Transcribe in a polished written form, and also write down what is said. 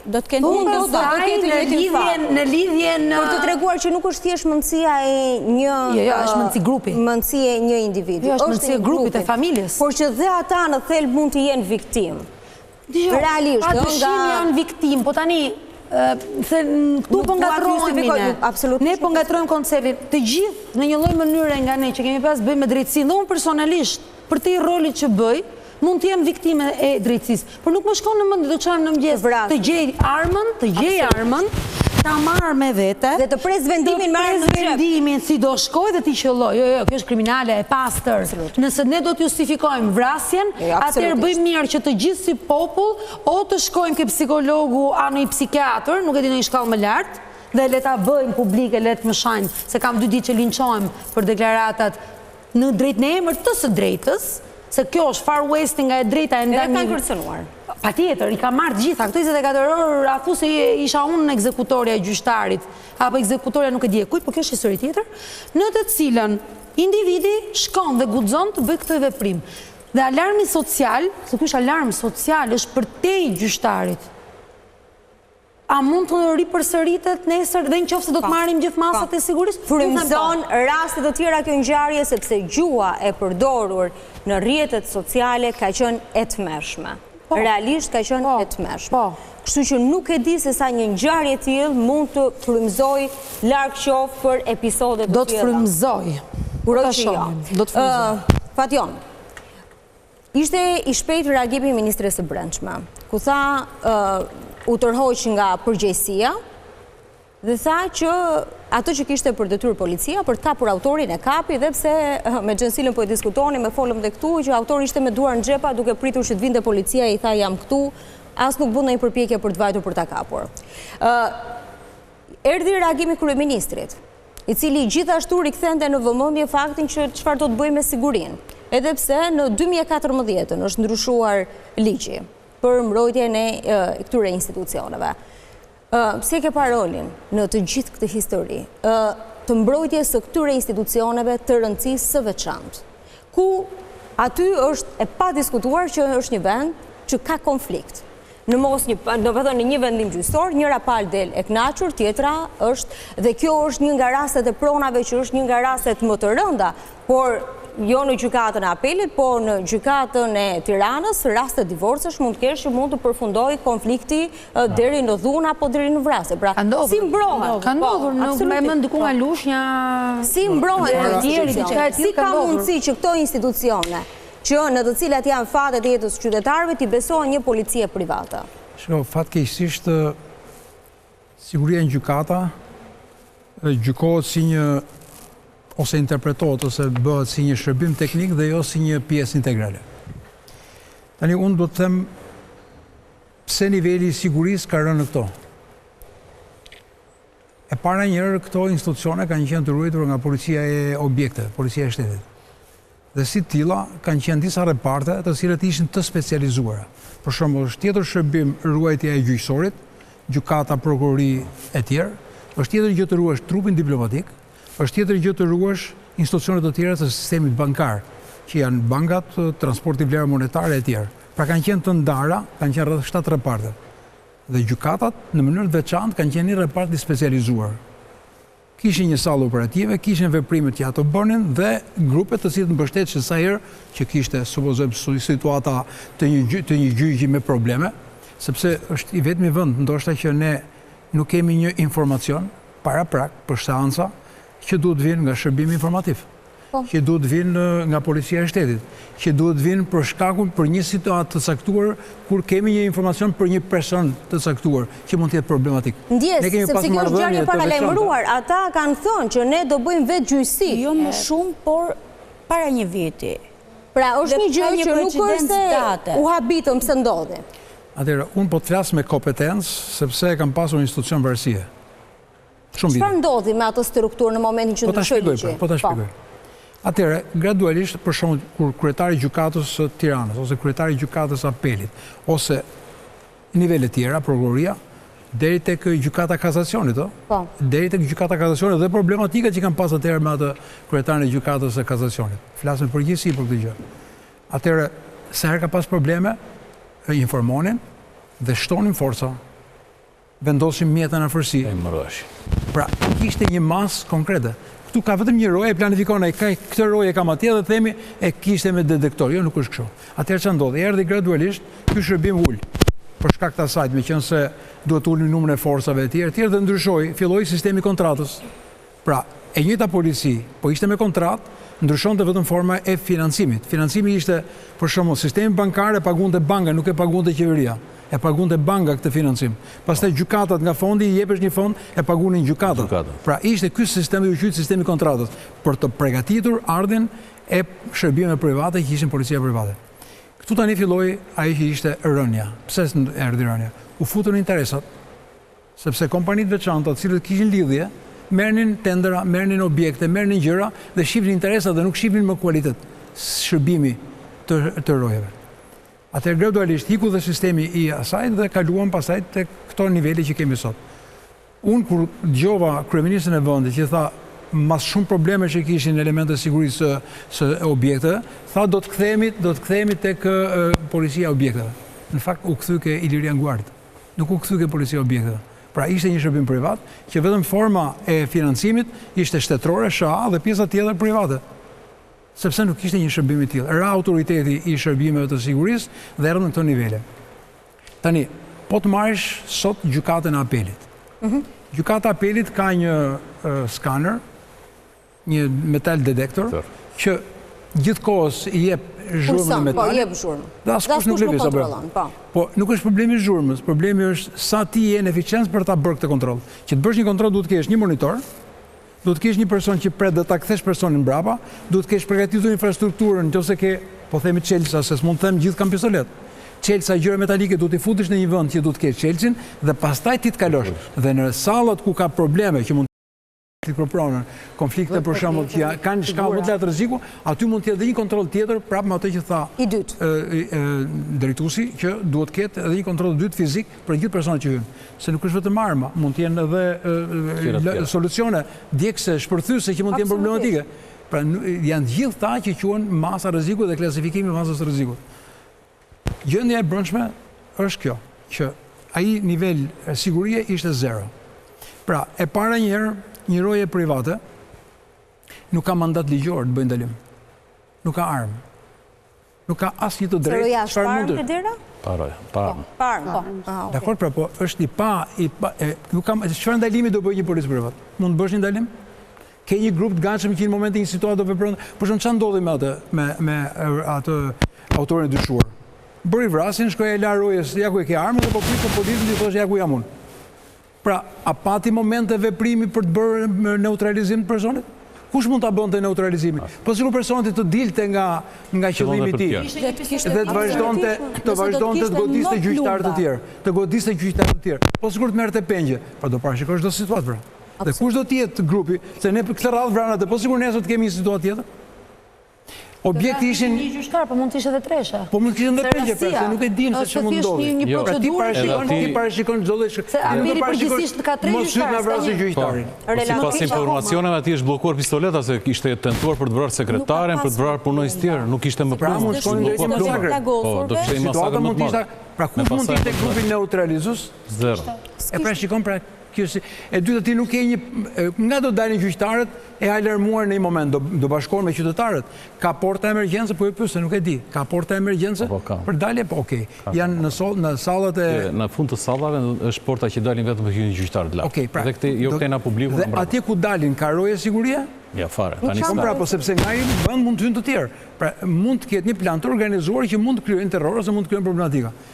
Do të ketë në lidhjen për të treguar që nuk është thjesht mendësia e një është mendësi grupi. Mendësia e një individi. Është mendësia e grupit e familjes. Por që dhe ata në thelb mund të jenë viktimë. Realisht, janë viktimë, po tani këtu po ngatrojmë ne po ngatrojmë konceptin. Të gjithë në një lloj mënyre nga ne që kemi pas bëjmë me drejtësinë, dhe unë personalisht për të rollit që bëj, mund të jem viktime e drejtësisë. Por nuk më shkon në mend të çojmë në mëngjes të gjej armën, ta marr me vete dhe të pres vendimin si do shkoj dhe ti qelloj. Jo, kjo është kriminale e pastër. Nëse ne do të justifikojmë vrasjen, atëherë bëjmë mirë që të gjithë si popull o të shkojmë ke psikologu a në psikiatër, nuk e di në një shkallë më lartë, dhe le ta bëjmë publike, le të më shajnë, se kam 2 ditë që linçohem për deklaratat në drejt në emër të së drejtës, se kjo është far wasting nga e drejta e ndaj kanë kërcënuar. Patjetër, i ka marrë gjitha. Këto 24 orë, a thu se isha unë në ekzekutoria e gjyqtarit, apo ekzekutoria nuk e di e kujt, por kjo është histori tjetër, në të cilën individi shkon dhe guxon të bëj këtë veprim. Dhe alarmi social, se ky është alarm social, është për te gjyqtarit. A mund të ripërsëritet nesër dhe nëse do të marrim gjithë masat e sigurisë? Frymëzon raste të tjera kjo ngjarje sepse gjua e përdorur në rrjetet sociale ka qenë e tmerrshme. Realisht ka qenë e tmerrshme. Kështu që nuk e di se sa një ngjarje e tillë mund të frymëzoj larg qoftë për episode të tjera. Do të frymëzoj. Do të frymëzoj. Fation. Ishte i shpejtë reagimi i Ministrisë së Brendshme, ku tha u tërhoq nga përgjegjësia dhe tha që ato që kishte për detyrë policia për të kapur autorin e kapi, dhe pse me Xhensilën po e diskutonin, me folëm dhe këtu që autori ishte me duar në xhepa duke pritur që të vinte policia, i tha jam këtu, as nuk bën ndonjë përpjekje për të vajtur për ta kapur. Erdhi reagimi kryeministrit, i cili gjithashtu rikthente në vëmendje faktin që çfarë do të bëjmë me sigurinë, edhe pse në 2014 është ndryshuar ligji për mbrojtjen e këtyre institucioneve. Si e ke parolin në të gjithë këtë histori, të mbrojtjes së këtyre institucioneve të rëndësisë së veçantë, ku aty është e pa diskutuar që është një vend që ka konflikt. Në një vendim gjyqësor, njëra palë del e kënaqur, tjetra është, dhe kjo është një nga rastet e pronave që është një nga rastet më të rënda, por jo në gjykatën e apelit, po në gjykatën e Tiranës, raste divorcesh mund të kesh që mund të përfundoj konflikti deri në dhunë apo deri në vrasje. Pra, si mbrohet? Ka ndodhur, nuk me mend diku nga lushnja. Si mbrohet? Si ka mundësi që këto institucione, që në të cilat janë fatet e jetës qytetarëve, t'i besohen një policie private? Fatkeqësisht siguria në gjykata gjykohet si një ose interpretohet ose bëhet si një shërbim teknik dhe jo si një pjesë integrale. Tani unë do të them pse niveli i sigurisë ka rënë në këto. E para njëherë këto institucione kanë qenë të ruajtura nga policia e objekteve, policia e shtetit. Dhe si tilla kanë qenë disa reparte të cilat ishin të specializuara. Për shembull, është tjetër shërbim ruajtja e gjyqësorit, gjykata, prokurori e tjerë, është tjetër gjë të ruash trupin diplomatik, është tjetër gjë të ruash institucionet të tjera të sistemit bankar, që janë bankat, transporti vlera monetare e tjerë. Pra kanë qenë të ndara, kanë qenë rreth 7 reparte. Dhe gjykatat në mënyrë të veçantë kanë qenë një repart i specializuar. Kishin një sallë operative, kishin veprimet që ato bënin dhe grupet të cilët mbështeteshin sa herë që kishte supozojmë situata të një gjyqi me probleme, sepse është i vetmi vend ndoshta që ne nuk kemi një informacion paraprak për seanca që duhet vinë nga shërbimi informativ, që duhet vinë nga policia e shtetit, që duhet vinë për shkakun për një situatë të caktuar kur kemi një informacion për një person të caktuar që mund të jetë problematik. Ndjes, sepse kjo është ngjarje paralajmëruar, ata kanë thënë që ne do bëjmë vetë gjyqësi. Jo më shumë, por para një viti. Pra është një gjë që nuk është se u habitëm pse ndodhi. Atëherë, unë po të flas me kompetencë sepse e kam pasur një institucion varësie. Çfarë ndodhi me atë strukturë në momentin që ndryshoi ligji? Po ta shpjegoj. Atëherë, gradualisht, për shembull, kur kryetari i gjykatës së Tiranës ose kryetari i gjykatës apelit ose nivele të tjera, prokuroria, deri tek gjykata kasacionit, deri tek gjykata kasacionit dhe problematikat që kanë pasur atëherë me atë kryetarin e gjykatës së kasacionit. Flasim përgjithësi për këtë gjë. Atëherë, sa herë ka pas probleme, informonin dhe shtonin forca vendosim mjeta në afërsi. Pra, kishte një masë konkrete. Këtu ka vetëm një roje, e planifikon, këtë roje kam atje dhe themi e kishte me detektor. Jo, nuk është kështu. Atëherë që ndodhi, erdhi gradualisht, ky shërbim ul. Për shkak të asajt, me qenë se duhet ulin numrin e forcave e tjerë dhe ndryshoi, filloi sistemi kontratës. Pra, e njëjta polici, po ishte me kontratë, ndryshonte vetëm forma e financimit. Financimi ishte, për shembull, sistemi bankar e pagunte banka, nuk e pagunte qeveria. E pagunte banka këtë financim. Pastaj gjykatat nga fondi i jepesh një fond e pagunin gjykatat. Pra ishte ky sistemi u quajtur sistemi kontratës për të përgatitur ardhin e shërbimeve private që ishin policia private. Këtu tani filloi ajo që ishte rënja. Pse erdhi rënja? U futën interesat, sepse kompanitë veçanta, të cilët kishin lidhje, merrnin tendera, merrnin objekte, merrnin gjëra dhe shihnin interesat dhe nuk shihnin më kualitet shërbimi të rojeve. Atëherë gradualisht hiku dhe sistemi i asaj dhe kaluam pastaj te këto nivele që kemi sot. Unë kur dëgjova kryeministrin e vendit që tha mas shumë probleme që kishin elemente sigurisë së objekteve, tha do të kthehemi tek policia e objekteve. Në fakt u kthy ke Ilirian Guard. Nuk u kthy ke policia e objekteve. Pra ishte një shërbim privat që vetëm forma e financimit ishte shtetërore, SHA dhe pjesa tjetër private. Sepse nuk ishte një shërbim i tillë. Ra autoriteti i shërbimeve të sigurisë dhe erdhën në këto nivele. Tani, po të marrësh sot gjykatën e apelit. Gjykata e apelit ka një skaner, një metal detektor, që gjithkohës i jep zhurmën e metalit. Po, jep zhurmën. Dhe askush nuk lëviz apo. Po, nuk është problemi i zhurmës, problemi është sa ti je në eficiencë për ta bërë këtë kontroll. Që të bësh një kontroll duhet të kesh një monitor, duhet të kesh një person që pret dhe ta kthesh personin mbrapa, duhet të kesh përgatitur infrastrukturën, nëse ke, po themi çelësa, se s'mund të them gjithë kanë pistolet. Çelësa gjëra metalike duhet i futesh në një vend që duhet të kesh çelësin dhe pastaj ti të kalosh. Dhe në sallat ku ka probleme që mund konflikte për shembull që kanë shkallë më të lartë rreziku, aty mund të jetë edhe një kontroll tjetër prapë me atë që tha i dytë. Drejtuesi që duhet të ketë edhe një kontroll dytë fizik për gjithë personat që hyjnë. Se nuk është vetëm arma, mund të jenë edhe solucione djegëse, shpërthyese që mund të jenë problematike. Pra janë gjithë ta që quhen masa rreziku dhe klasifikimi i masës rrezikut. Gjendja e brendshme është kjo, që ai nivel sigurie ishte 0. Pra, e para një herë një roje private nuk ka mandat ligjor të bëjë ndalim. Nuk ka armë. Nuk ka asnjë të drejtë. Roja është parë te dera? Parë. Dakor, pra po është nuk ka çfarë ndalimi do bëjë një polic privat? Mund të bësh një ndalim? Ke një grup të gatshëm që në momentin një situatë do vepron, por çfarë ndodhi me atë me atë autorin e dyshuar? Bëri vrasin, shkoi la rojes, ja ku e ke armën dhe po prit policin i thoshte ja ku jam unë. Pra, a pati momente veprimi për të bërë neutralizim të personit? Kush mund ta bënte neutralizimin? Po sikur personi të dilte nga qëllimi i tij dhe të vazhdonte të godiste gjyqtarë të tjerë, të tjerë. Po sikur të merrte pengje, pra do parashikosh çdo situatë pra. Dhe kush do të jetë grupi? Se ne këtë radhë vranat, po sikur nesër të kemi një situatë tjetër. Objekti ishin një gjyqtar, po mund të ishte edhe tresha. Po mund të ishte edhe tresha, pra se nuk e dim se ç'mund ndodhi. Pra ti parashikon çdo lloj. Se apeli përgjithsisht ka 3 gjyqtarë. Mos hyj na vrasë gjyqtarin. Sipas informacioneve atij është bllokuar pistoleta se kishte tentuar për të vrarë sekretaren, për të vrarë punonjës tjerë, nuk ishte më pra mund shkonin drejt masakrës. Po, do të ishte masakër më të madhe. Pra ku mund të ishte grupi neutralizues? 0. E pra shikon pra e dyta ti nuk ke një nga do dalin gjyqtarët e alarmuar në një moment do bashkohen me qytetarët. Ka porta emergjencë, po e pyes se nuk e di. Ka porta emergjencë për dalje, po okay. Janë në sallat e në fund të sallave është porta që dalin vetëm për hyrjen gjyqtarët lart. Dhe këtë jo këtej publiku. Dhe atje ku dalin ka roje sigurie? Ja fare. Tani pra po sepse nga ai vend mund të hyjnë të tjerë. Pra mund të ketë një plan të organizuar që mund të krijojnë terror ose mund të krijojnë problematika.